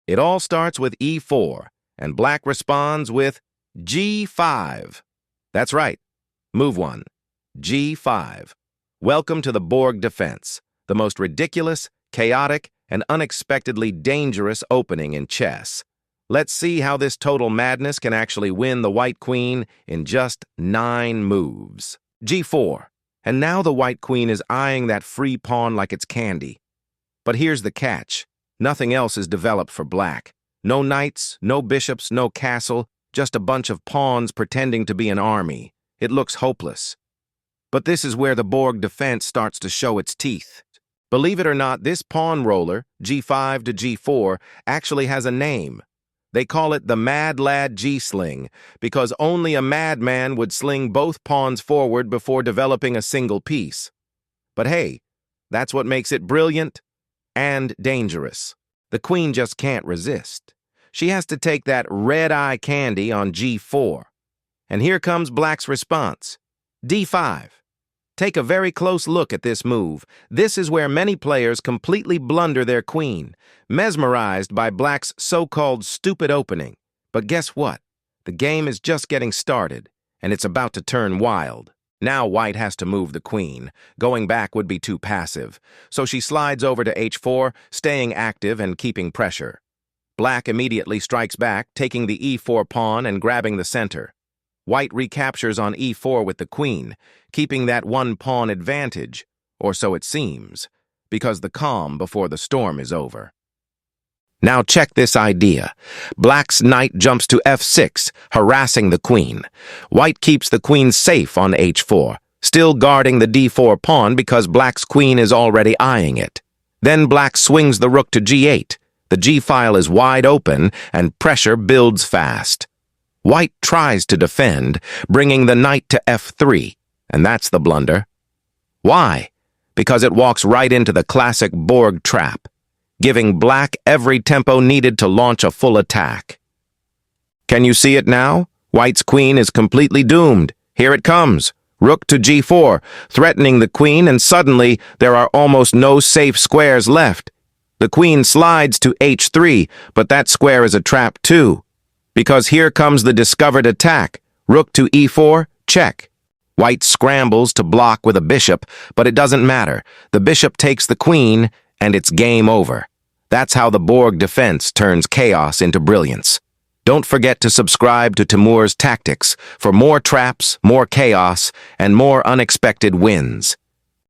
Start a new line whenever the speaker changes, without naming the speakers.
It all starts with e4, and black responds with g5. That's right. Move 1. g5. Welcome to the Borg Defense, the most ridiculous, chaotic, and unexpectedly dangerous opening in chess. Let's see how this total madness can actually win the white queen in just 9 moves. g4. And now the white queen is eyeing that free pawn like it's candy. But here's the catch. Nothing else is developed for black. No knights, no bishops, no castle, just a bunch of pawns pretending to be an army. It looks hopeless. But this is where the Borg defense starts to show its teeth. Believe it or not, this pawn roller, g5 to g4, actually has a name. They call it the Madlad G-Sling because only a madman would sling both pawns forward before developing a single piece. But hey, that's what makes it brilliant and dangerous. The queen just can't resist. She has to take that red-eye candy on g4. And here comes black's response. d5. Take a very close look at this move. This is where many players completely blunder their queen, mesmerized by black's so-called stupid opening. But guess what? The game is just getting started, and it's about to turn wild. Now white has to move the queen. Going back would be too passive, so she slides over to h4, staying active and keeping pressure. Black immediately strikes back, taking the e4 pawn and grabbing the center. White recaptures on e4 with the queen, keeping that one pawn advantage, or so it seems, because the calm before the storm is over. Now check this idea. Black's knight jumps to f6, harassing the queen. White keeps the queen safe on h4, still guarding the d4 pawn because black's queen is already eyeing it. Then black swings the rook to g8. The g-file is wide open, and pressure builds fast. White tries to defend, bringing the knight to f3, and that's the blunder. Why? Because it walks right into the classic Borg trap, giving black every tempo needed to launch a full attack. Can you see it now? White's queen is completely doomed. Here it comes. Rook to g4, threatening the queen, and suddenly there are almost no safe squares left. The queen slides to h3, but that square is a trap too. Because here comes the discovered attack. Rook to e4, check. White scrambles to block with a bishop, but it doesn't matter. The bishop takes the queen, and it's game over. That's how the Borg defense turns chaos into brilliance. Don't forget to subscribe to Timur's Tactics for more traps, more chaos, and more unexpected wins.